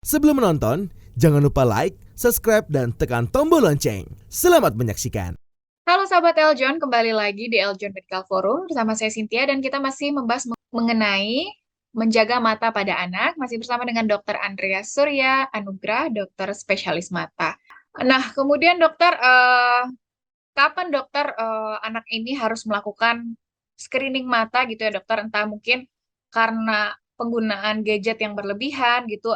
Sebelum menonton, jangan lupa like, subscribe, dan tekan tombol lonceng. Selamat menyaksikan. Halo sahabat Eljon, kembali lagi di Eljon Medical Forum bersama saya Cynthia dan kita masih membahas mengenai menjaga mata pada anak, masih bersama dengan Dr. Andreas Surya Anugrah, dokter spesialis mata. Nah, kemudian dokter, kapan dokter anak ini harus melakukan screening mata gitu ya dokter? Entah mungkin karena penggunaan gadget yang berlebihan gitu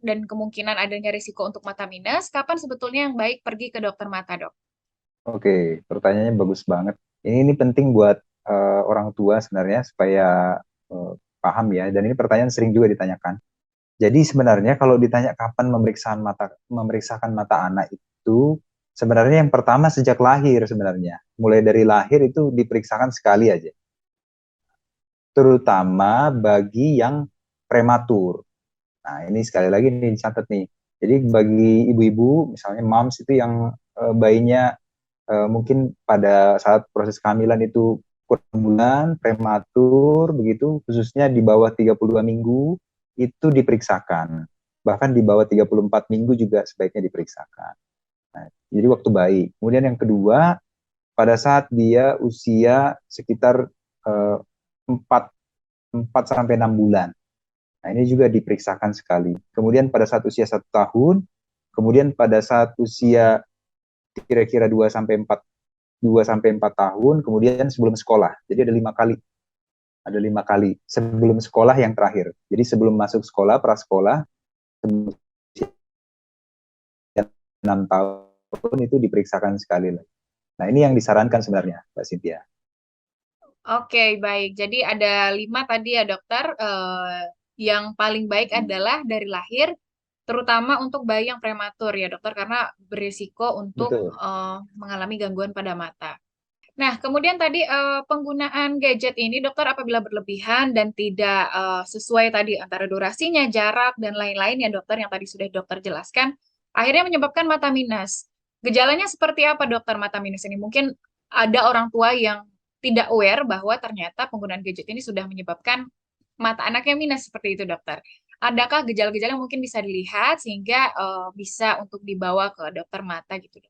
dan kemungkinan adanya risiko untuk mata minus, kapan sebetulnya yang baik pergi ke dokter mata, dok? Oke, pertanyaannya bagus banget. Ini penting buat orang tua sebenarnya supaya paham ya. Dan ini pertanyaan sering juga ditanyakan. Jadi sebenarnya kalau ditanya kapan memeriksakan mata anak itu sebenarnya yang pertama sejak lahir sebenarnya. Mulai dari lahir itu diperiksakan sekali aja. Terutama bagi yang prematur. Nah, ini sekali lagi nih dicatat nih. Jadi bagi ibu-ibu misalnya moms itu yang bayinya mungkin pada saat proses kehamilan itu kurang bulan, prematur, begitu, khususnya di bawah 32 minggu, itu diperiksakan. Bahkan di bawah 34 minggu juga sebaiknya diperiksakan. Nah, jadi waktu bayi. Kemudian yang kedua, pada saat dia usia sekitar eh, 4, 4 sampai 6 bulan. Nah, ini juga diperiksakan sekali. Kemudian pada saat usia 1 tahun, kemudian pada saat usia kira-kira 2 sampai 4 tahun, kemudian sebelum sekolah. Jadi ada 5 kali. Ada 5 kali sebelum sekolah yang terakhir. Jadi sebelum masuk sekolah, prasekolah, 6 tahun itu diperiksakan sekali lagi. Nah, ini yang disarankan sebenarnya, Mbak Cynthia. Oke, baik. Jadi ada 5 tadi ya dokter. Yang paling baik adalah dari lahir, terutama untuk bayi yang prematur ya dokter, karena berisiko untuk Betul. mengalami gangguan pada mata. Nah, kemudian tadi penggunaan gadget ini dokter apabila berlebihan dan tidak sesuai tadi antara durasinya, jarak, dan lain-lain ya dokter yang tadi sudah dokter jelaskan, akhirnya menyebabkan mata minus. Gejalanya seperti apa dokter mata minus ini? Mungkin ada orang tua yang tidak aware bahwa ternyata penggunaan gadget ini sudah menyebabkan mata anaknya minus seperti itu dokter. Adakah gejala-gejala yang mungkin bisa dilihat sehingga bisa untuk dibawa ke dokter mata gitu, dok?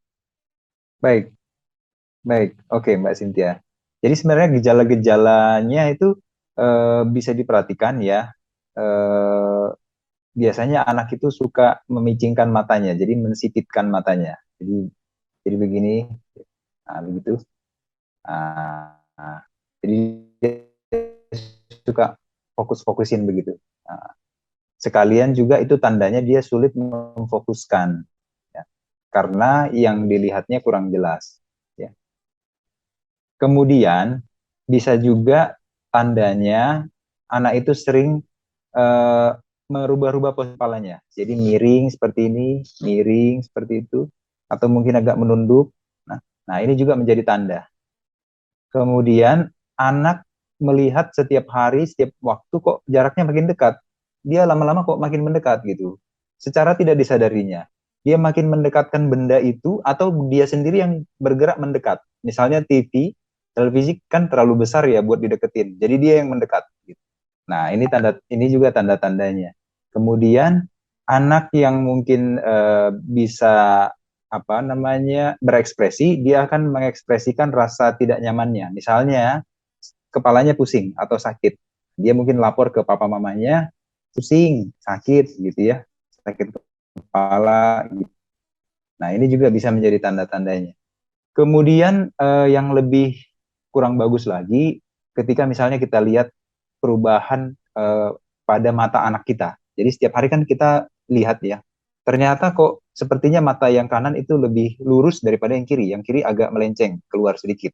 Baik, baik. Oke, Mbak Cynthia. Jadi sebenarnya gejala-gejalanya itu bisa diperhatikan ya. Eh, Biasanya anak itu suka memicingkan matanya, jadi mensipitkan matanya. Jadi begini, nah, begitu. Nah, jadi dia suka fokus-fokusin begitu. Nah, sekalian juga itu tandanya dia sulit memfokuskan, ya, karena yang dilihatnya kurang jelas. Ya. Kemudian bisa juga tandanya anak itu sering eh, merubah-rubah posisi kepalanya. Jadi miring seperti ini, miring seperti itu, atau mungkin agak menunduk. Nah, ini juga menjadi tanda. Kemudian anak melihat setiap hari, setiap waktu kok jaraknya makin dekat. Dia lama-lama kok makin mendekat gitu. Secara tidak disadarinya. Dia makin mendekatkan benda itu atau dia sendiri yang bergerak mendekat. Misalnya TV, televisi kan terlalu besar ya buat dideketin. Jadi dia yang mendekat gitu. Nah, ini juga tanda-tandanya. Kemudian anak yang mungkin bisa apa namanya berekspresi, dia akan mengekspresikan rasa tidak nyamannya. Misalnya kepalanya pusing atau sakit, dia mungkin lapor ke papa mamanya, pusing, sakit gitu ya, sakit kepala. Gitu. Nah, ini juga bisa menjadi tanda-tandanya. Kemudian yang lebih kurang bagus lagi, ketika misalnya kita lihat perubahan pada mata anak kita. Jadi setiap hari kan kita lihat ya, ternyata kok sepertinya mata yang kanan itu lebih lurus daripada yang kiri. Yang kiri agak melenceng keluar sedikit.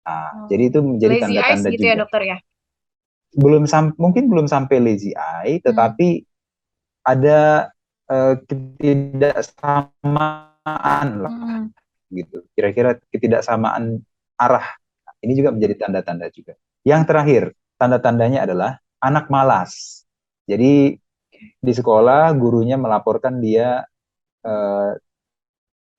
Nah, jadi itu menjadi Lazy eyes tanda-tanda gitu ya juga. dokter ya? Mungkin belum sampai lazy eye, Hmm. tetapi ada ketidaksamaan lah Hmm. gitu. Kira-kira ketidaksamaan arah. Ini juga menjadi tanda-tanda juga. Yang terakhir, tanda-tandanya adalah anak malas. Jadi di sekolah gurunya melaporkan dia eh,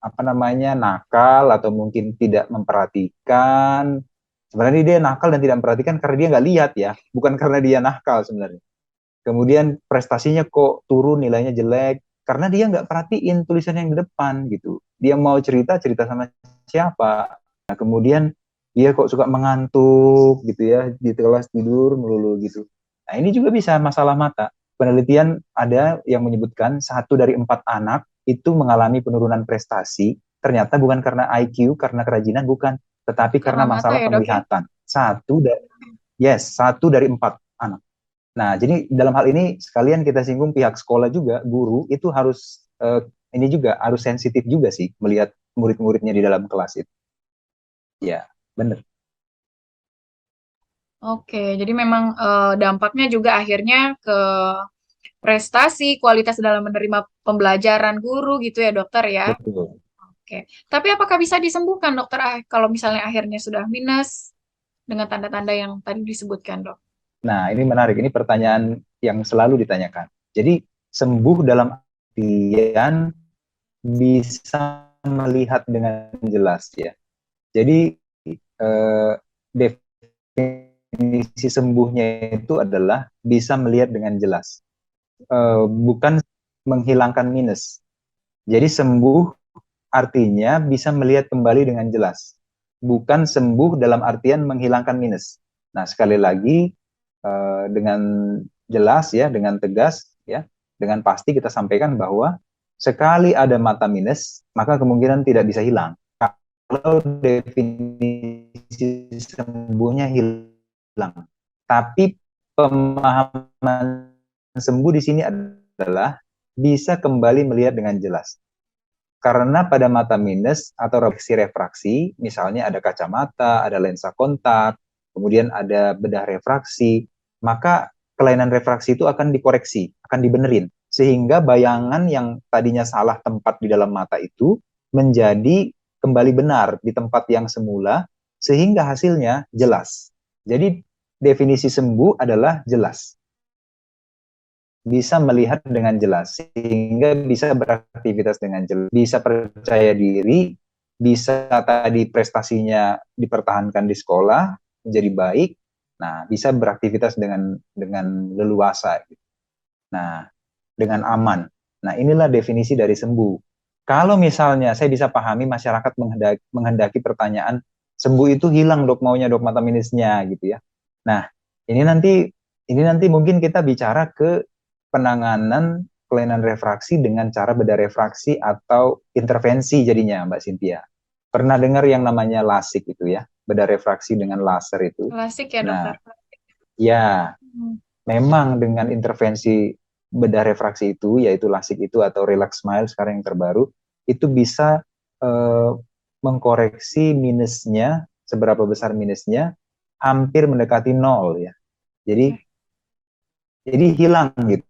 apa namanya nakal atau mungkin tidak memperhatikan. Sebenarnya dia nakal dan tidak memperhatikan karena dia nggak lihat ya, bukan karena dia nakal sebenarnya. Kemudian prestasinya kok turun, nilainya jelek. karena dia nggak perhatiin tulisan yang di depan gitu. Dia mau cerita sama siapa. Nah, kemudian dia kok suka mengantuk gitu ya, di kelas tidur melulu gitu. Nah, ini juga bisa masalah mata. Penelitian ada yang menyebutkan 1 dari 4 anak itu mengalami penurunan prestasi. Ternyata bukan karena IQ, karena kerajinan, bukan, tetapi Karena karena mata masalah ya dok ya? penglihatan. Yes, 1 dari 4 anak. Nah, jadi dalam hal ini sekalian kita singgung pihak sekolah juga, guru itu harus ini juga harus sensitif juga sih melihat murid-muridnya di dalam kelas itu. Ya, benar. Oke, jadi memang dampaknya juga akhirnya ke prestasi, kualitas dalam menerima pembelajaran guru gitu ya dokter ya. Betul. Oke, tapi apakah bisa disembuhkan dokter kalau misalnya akhirnya sudah minus dengan tanda-tanda yang tadi disebutkan dok? Nah, ini menarik. Ini pertanyaan yang selalu ditanyakan. Jadi, sembuh dalam artian bisa melihat dengan jelas ya. Jadi, definisi sembuhnya itu adalah bisa melihat dengan jelas. Bukan menghilangkan minus. Jadi sembuh artinya bisa melihat kembali dengan jelas. Bukan sembuh dalam artian menghilangkan minus. Nah, sekali lagi dengan jelas ya, dengan tegas ya, dengan pasti kita sampaikan bahwa sekali ada mata minus, maka kemungkinan tidak bisa hilang. Kalau definisi sembuhnya hilang. Tapi pemahaman sembuh di sini adalah bisa kembali melihat dengan jelas. Karena pada mata minus atau refraksi, misalnya ada kacamata, ada lensa kontak, kemudian ada bedah refraksi, maka kelainan refraksi itu akan dikoreksi, akan dibenerin. Sehingga bayangan yang tadinya salah tempat di dalam mata itu menjadi kembali benar di tempat yang semula, sehingga hasilnya jelas. Jadi definisi sembuh adalah jelas, bisa melihat dengan jelas, sehingga bisa beraktivitas dengan jelas, bisa percaya diri, bisa tadi prestasinya dipertahankan di sekolah, menjadi baik, nah bisa beraktivitas dengan leluasa, nah dengan aman. Nah inilah definisi dari sembuh. Kalau misalnya saya bisa pahami masyarakat menghendaki pertanyaan, sembuh itu hilang dok, maunya dok mata minusnya gitu ya. Nah ini nanti mungkin kita bicara ke penanganan kelainan refraksi dengan cara bedah refraksi atau intervensi jadinya Mbak Cynthia. Pernah dengar yang namanya LASIK itu ya, bedah refraksi dengan laser itu. Klasik ya Nah, dokter. ya Hmm. memang dengan intervensi bedah refraksi itu, yaitu LASIK itu atau Relax Smile sekarang yang terbaru, itu bisa mengkoreksi minusnya, seberapa besar minusnya, hampir mendekati nol ya. Jadi Oke. jadi hilang gitu.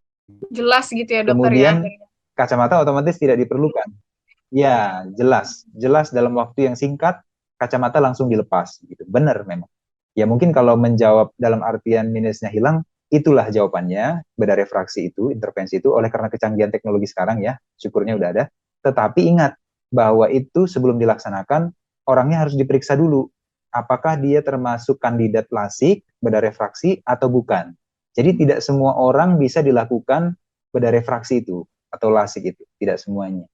Jelas gitu ya dokter ya. Kemudian kacamata otomatis tidak diperlukan. Ya, jelas. Jelas dalam waktu yang singkat, kacamata langsung dilepas. Gitu. Benar memang. Ya mungkin kalau menjawab dalam artian minusnya hilang, itulah jawabannya, bedah refraksi itu, intervensi itu, oleh karena kecanggihan teknologi sekarang ya, syukurnya udah ada. Tetapi ingat, bahwa itu sebelum dilaksanakan, orangnya harus diperiksa dulu. Apakah dia termasuk kandidat LASIK, bedah refraksi, atau bukan. Jadi tidak semua orang bisa dilakukan bedah refraksi itu, atau LASIK itu, tidak semuanya.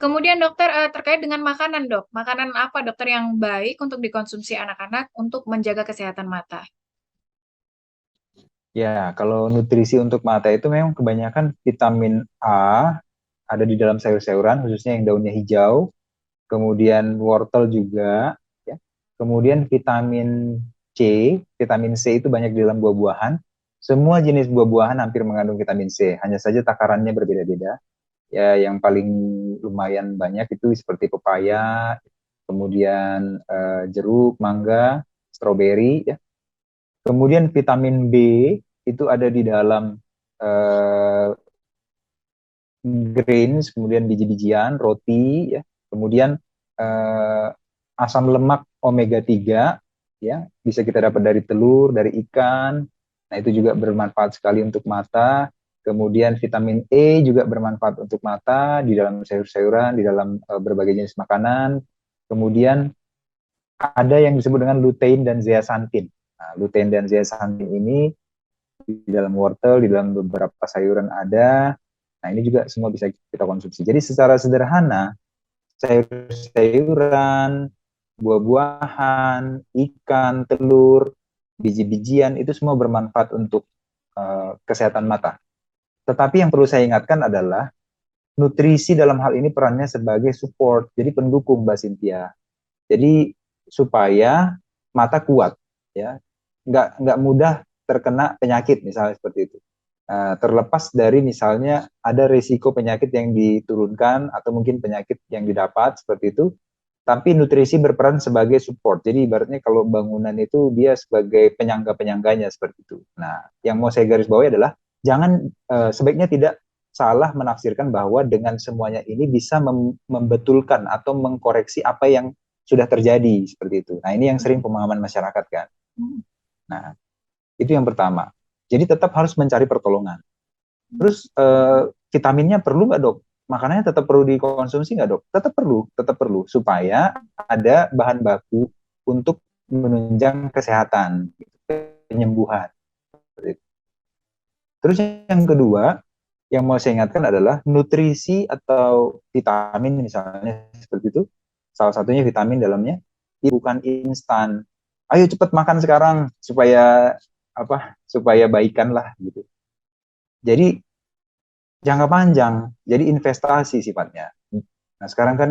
Kemudian dokter terkait dengan makanan dok, makanan apa dokter yang baik untuk dikonsumsi anak-anak untuk menjaga kesehatan mata? Ya, kalau nutrisi untuk mata itu memang kebanyakan vitamin A ada di dalam sayur-sayuran, khususnya yang daunnya hijau, kemudian wortel juga, ya. Kemudian vitamin C itu banyak di dalam buah-buahan. Semua jenis buah-buahan hampir mengandung vitamin C, hanya saja takarannya berbeda-beda. Ya, yang paling lumayan banyak itu seperti pepaya, kemudian jeruk, mangga, stroberi, ya. Kemudian vitamin B itu ada di dalam eh, grains, kemudian biji-bijian, roti, ya. Kemudian eh, asam lemak omega 3 ya, bisa kita dapat dari telur, dari ikan. Nah, itu juga bermanfaat sekali untuk mata. Kemudian vitamin E juga bermanfaat untuk mata di dalam sayur-sayuran, di dalam berbagai jenis makanan. Kemudian ada yang disebut dengan lutein dan zeaxanthin. Nah, lutein dan zeaxanthin ini di dalam wortel, di dalam beberapa sayuran ada. Nah, ini juga semua bisa kita konsumsi. Jadi secara sederhana, sayur-sayuran, buah-buahan, ikan, telur, biji-bijian itu semua bermanfaat untuk kesehatan mata. Tetapi yang perlu saya ingatkan adalah nutrisi dalam hal ini perannya sebagai support, jadi pendukung Mbak Cynthia. Jadi supaya mata kuat, ya, nggak mudah terkena penyakit misalnya seperti itu. Terlepas dari misalnya ada risiko penyakit yang diturunkan atau mungkin penyakit yang didapat seperti itu, tapi nutrisi berperan sebagai support. Jadi ibaratnya kalau bangunan itu dia sebagai penyangga-penyangganya seperti itu. Nah, yang mau saya garis bawahi adalah jangan sebaiknya tidak salah menafsirkan bahwa dengan semuanya ini bisa membetulkan atau mengkoreksi apa yang sudah terjadi seperti itu. Nah, ini yang sering pemahaman masyarakat kan. Nah, itu yang pertama. Jadi tetap harus mencari pertolongan. Terus vitaminnya perlu nggak dok? Makanannya tetap perlu dikonsumsi nggak dok? Tetap perlu supaya ada bahan baku untuk menunjang kesehatan, penyembuhan. Terus yang kedua, yang mau saya ingatkan adalah nutrisi atau vitamin misalnya seperti itu. Salah satunya vitamin dalamnya bukan instan. Ayo cepat makan sekarang supaya supaya baikan lah gitu. Jadi jangka panjang, jadi investasi sifatnya. Nah sekarang kan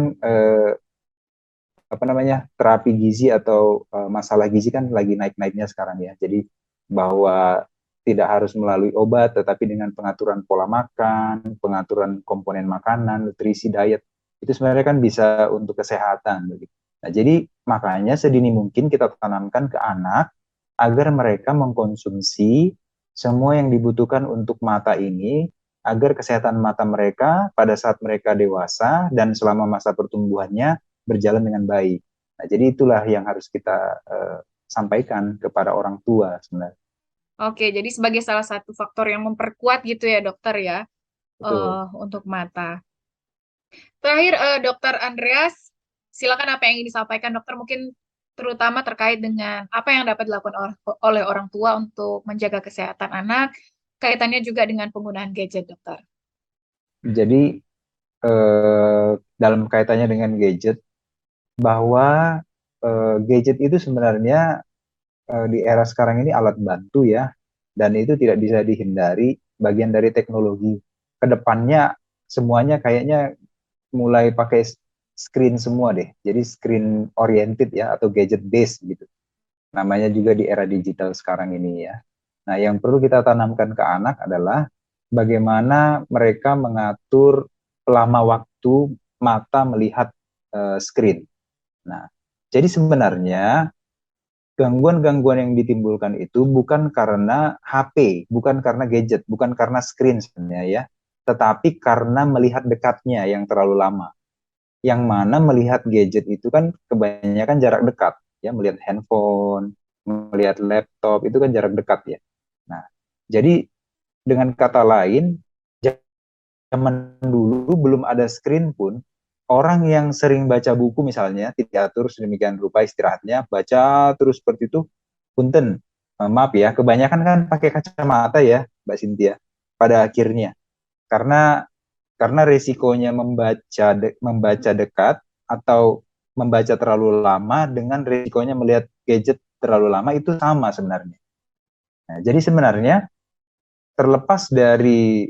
terapi gizi atau masalah gizi kan lagi naik-naiknya sekarang ya. Jadi bahwa tidak harus melalui obat, tetapi dengan pengaturan pola makan, pengaturan komponen makanan, nutrisi, diet, itu sebenarnya kan bisa untuk kesehatan. Nah, jadi makanya sedini mungkin kita tanamkan ke anak agar mereka mengkonsumsi semua yang dibutuhkan untuk mata ini, agar kesehatan mata mereka pada saat mereka dewasa dan selama masa pertumbuhannya berjalan dengan baik. Nah, jadi itulah yang harus kita sampaikan kepada orang tua sebenarnya. Oke, jadi sebagai salah satu faktor yang memperkuat gitu ya dokter ya, Betul. untuk mata. Terakhir, Dokter Andreas, silakan apa yang ingin disampaikan dokter, mungkin terutama terkait dengan apa yang dapat dilakukan oleh orang tua untuk menjaga kesehatan anak, kaitannya juga dengan penggunaan gadget, dokter. Jadi dalam kaitannya dengan gadget, bahwa gadget itu sebenarnya di era sekarang ini alat bantu ya, dan itu tidak bisa dihindari bagian dari teknologi. Kedepannya semuanya kayaknya mulai pakai screen semua deh, jadi screen oriented ya atau gadget based gitu. Namanya juga di era digital sekarang ini ya. Nah, yang perlu kita tanamkan ke anak adalah bagaimana mereka mengatur lama waktu mata melihat screen. Nah, jadi sebenarnya gangguan-gangguan yang ditimbulkan itu bukan karena HP, bukan karena gadget, bukan karena screen sebenarnya ya, tetapi karena melihat dekatnya yang terlalu lama. Yang mana melihat gadget itu kan kebanyakan jarak dekat, ya, melihat handphone, melihat laptop itu kan jarak dekat ya. Nah, jadi dengan kata lain, zaman dulu belum ada screen pun, orang yang sering baca buku misalnya, tidak diatur sedemikian rupa istirahatnya, baca terus seperti itu, punten, maaf ya, kebanyakan kan pakai kacamata ya, Mbak Cynthia, pada akhirnya. Karena resikonya membaca dekat atau membaca terlalu lama dengan resikonya melihat gadget terlalu lama itu sama sebenarnya. Nah, jadi sebenarnya terlepas dari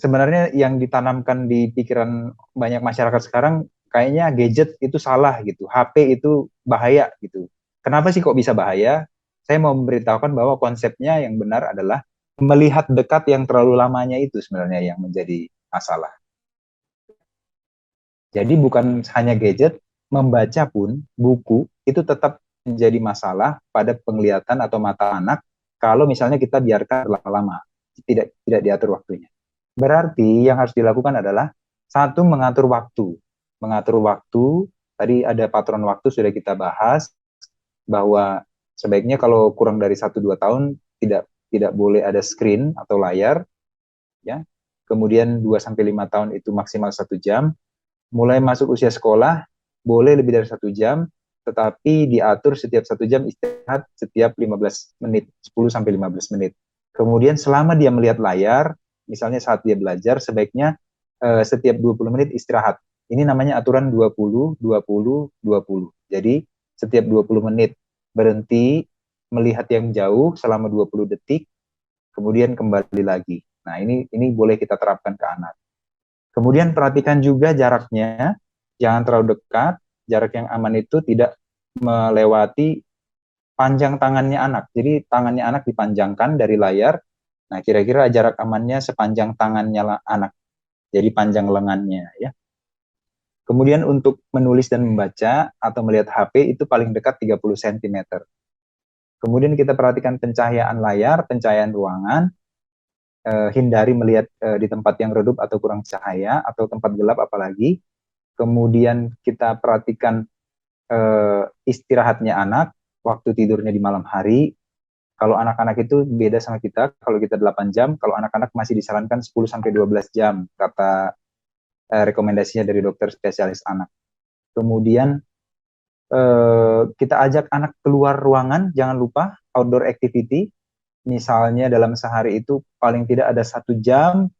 sebenarnya yang ditanamkan di pikiran banyak masyarakat sekarang kayaknya gadget itu salah gitu, HP itu bahaya gitu. Kenapa sih kok bisa bahaya? Saya mau memberitahukan bahwa konsepnya yang benar adalah melihat dekat yang terlalu lamanya itu sebenarnya yang menjadi masalah. Jadi bukan hanya gadget, membaca pun buku itu tetap menjadi masalah pada penglihatan atau mata anak kalau misalnya kita biarkan lama-lama, tidak diatur waktunya. Berarti yang harus dilakukan adalah satu, mengatur waktu. Mengatur waktu, tadi ada patron waktu sudah kita bahas, bahwa sebaiknya kalau kurang dari 1-2 tahun tidak boleh ada screen atau layar, ya. Kemudian 2-5 tahun itu maksimal 1 jam. Mulai masuk usia sekolah, boleh lebih dari 1 jam, tetapi diatur setiap 1 jam istirahat setiap 15 menit, 10-15 menit. Kemudian selama dia melihat layar, misalnya saat dia belajar sebaiknya setiap 20 menit istirahat. Ini namanya aturan 20 20 20. Jadi setiap 20 menit berhenti melihat yang jauh selama 20 detik, kemudian kembali lagi. Nah, ini boleh kita terapkan ke anak. Kemudian perhatikan juga jaraknya, jangan terlalu dekat. Jarak yang aman itu tidak melewati panjang tangannya anak. Jadi tangannya anak dipanjangkan dari layar. Nah, kira-kira jarak amannya sepanjang tangannya anak. Jadi panjang lengannya ya. Kemudian untuk menulis dan membaca atau melihat HP itu paling dekat 30 cm. Kemudian kita perhatikan pencahayaan layar, pencahayaan ruangan, hindari melihat di tempat yang redup atau kurang cahaya atau tempat gelap apalagi. Kemudian kita perhatikan istirahatnya anak, waktu tidurnya di malam hari. Kalau anak-anak itu beda sama kita, kalau kita 8 jam, kalau anak-anak masih disarankan 10-12 jam, kata rekomendasinya dari dokter spesialis anak. Kemudian kita ajak anak keluar ruangan, jangan lupa outdoor activity. Misalnya dalam sehari itu paling tidak ada 1 jam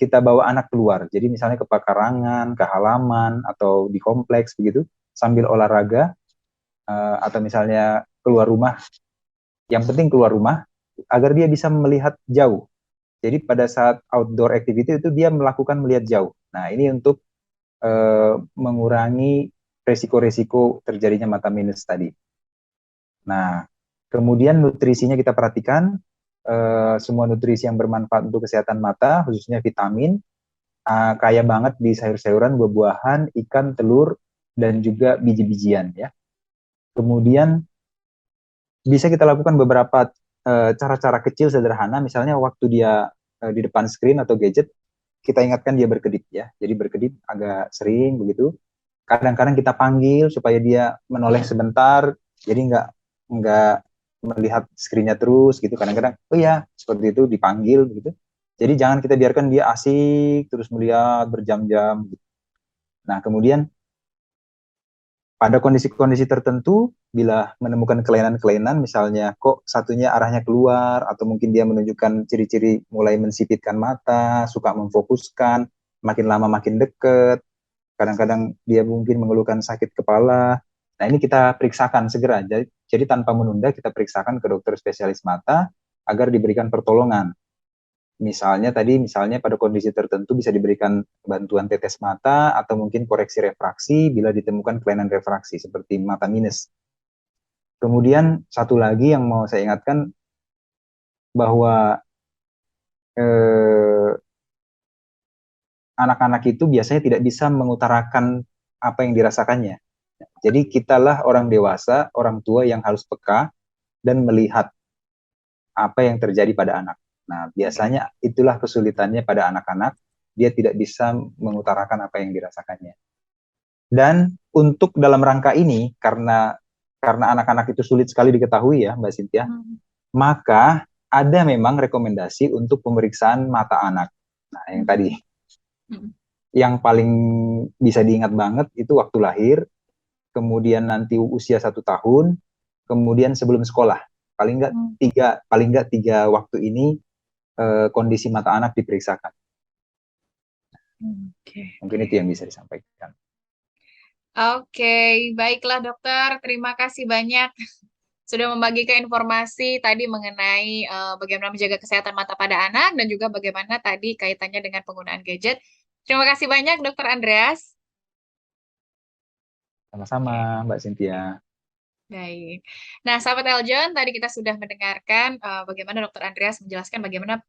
kita bawa anak keluar. Jadi misalnya ke pekarangan, ke halaman, atau di kompleks begitu, sambil olahraga, atau misalnya keluar rumah. Yang penting keluar rumah, agar dia bisa melihat jauh. Jadi pada saat outdoor activity itu dia melakukan melihat jauh. Nah, ini untuk mengurangi resiko-resiko terjadinya mata minus tadi. Nah, kemudian nutrisinya kita perhatikan, semua nutrisi yang bermanfaat untuk kesehatan mata, khususnya vitamin, kaya banget di sayur-sayuran, buah-buahan, ikan, telur, dan juga biji-bijian ya. Kemudian bisa kita lakukan beberapa cara-cara kecil sederhana, misalnya waktu dia di depan screen atau gadget, kita ingatkan dia berkedip ya. Jadi berkedip agak sering begitu. Kadang-kadang kita panggil supaya dia menoleh sebentar, jadi nggak melihat screen-nya terus gitu. Kadang-kadang oh ya seperti itu dipanggil gitu. Jadi jangan kita biarkan dia asik terus melihat berjam-jam gitu. Nah, kemudian pada kondisi-kondisi tertentu, bila menemukan kelainan-kelainan, misalnya kok satunya arahnya keluar, atau mungkin dia menunjukkan ciri-ciri mulai mensipitkan mata, suka memfokuskan, makin lama makin deket, kadang-kadang dia mungkin mengeluhkan sakit kepala. Nah, ini kita periksakan segera. Jadi tanpa menunda, kita periksakan ke dokter spesialis mata agar diberikan pertolongan. Misalnya pada kondisi tertentu bisa diberikan bantuan tetes mata atau mungkin koreksi refraksi bila ditemukan kelainan refraksi seperti mata minus. Kemudian satu lagi yang mau saya ingatkan bahwa anak-anak itu biasanya tidak bisa mengutarakan apa yang dirasakannya. Jadi kitalah orang dewasa, orang tua yang harus peka dan melihat apa yang terjadi pada anak. Nah, biasanya itulah kesulitannya pada anak-anak, dia tidak bisa mengutarakan apa yang dirasakannya. Dan untuk dalam rangka ini, karena anak-anak itu sulit sekali diketahui ya, Mbak Cynthia, maka ada memang rekomendasi untuk pemeriksaan mata anak. Nah, yang tadi, yang paling bisa diingat banget itu waktu lahir, kemudian nanti usia 1 tahun, kemudian sebelum sekolah. Paling nggak tiga waktu ini kondisi mata anak diperiksakan. Mungkin itu yang bisa disampaikan. Oke, baiklah dokter. Terima kasih banyak sudah membagikan informasi tadi mengenai bagaimana menjaga kesehatan mata pada anak dan juga bagaimana tadi kaitannya dengan penggunaan gadget. Terima kasih banyak dokter Andreas. Sama-sama, Mbak Cynthia. Baik. Nah, sahabat Eljon, tadi kita sudah mendengarkan bagaimana dokter Andreas menjelaskan bagaimana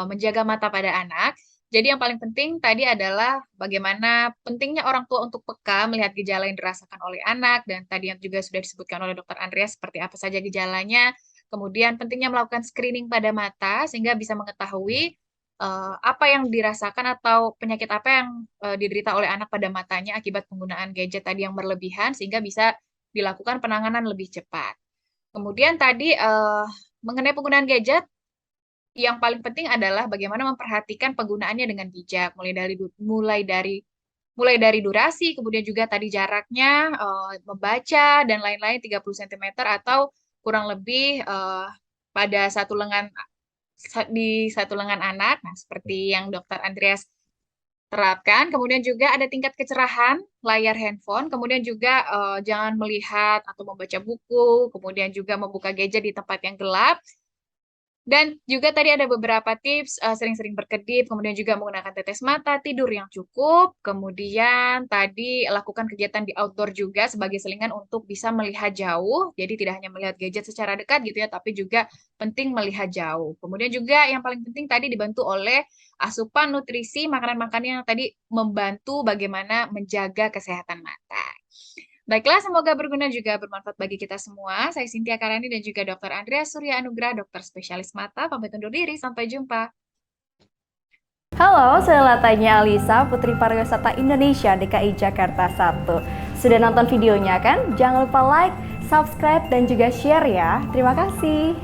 menjaga mata pada anak. Jadi yang paling penting tadi adalah bagaimana pentingnya orang tua untuk peka melihat gejala yang dirasakan oleh anak, dan tadi yang juga sudah disebutkan oleh dokter Andreas seperti apa saja gejalanya. Kemudian pentingnya melakukan screening pada mata sehingga bisa mengetahui apa yang dirasakan atau penyakit apa yang diderita oleh anak pada matanya akibat penggunaan gadget tadi yang berlebihan, sehingga bisa dilakukan penanganan lebih cepat. Kemudian tadi mengenai penggunaan gadget, yang paling penting adalah bagaimana memperhatikan penggunaannya dengan bijak, mulai dari durasi, kemudian juga tadi jaraknya, membaca dan lain-lain 30 cm atau kurang lebih pada di satu lengan anak. Nah, seperti yang Dokter Andreas terapkan. Kemudian juga ada tingkat kecerahan layar handphone. Kemudian juga jangan melihat atau membaca buku. Kemudian juga membuka gadget di tempat yang gelap. Dan juga tadi ada beberapa tips, sering-sering berkedip, kemudian juga menggunakan tetes mata, tidur yang cukup, kemudian tadi lakukan kegiatan di outdoor juga sebagai selingan untuk bisa melihat jauh, jadi tidak hanya melihat gadget secara dekat gitu ya, tapi juga penting melihat jauh. Kemudian juga yang paling penting tadi dibantu oleh asupan nutrisi, makanan-makanan yang tadi membantu bagaimana menjaga kesehatan mata. Baiklah, semoga berguna juga bermanfaat bagi kita semua. Saya Cynthia Karani dan juga Dr. Andreas Surya Anugrah, dokter spesialis mata. Pamit undur diri, sampai jumpa. Halo, saya Latanya Alisa, Putri Pariwisata Indonesia DKI Jakarta 1. Sudah nonton videonya kan? Jangan lupa like, subscribe, dan juga share ya. Terima kasih.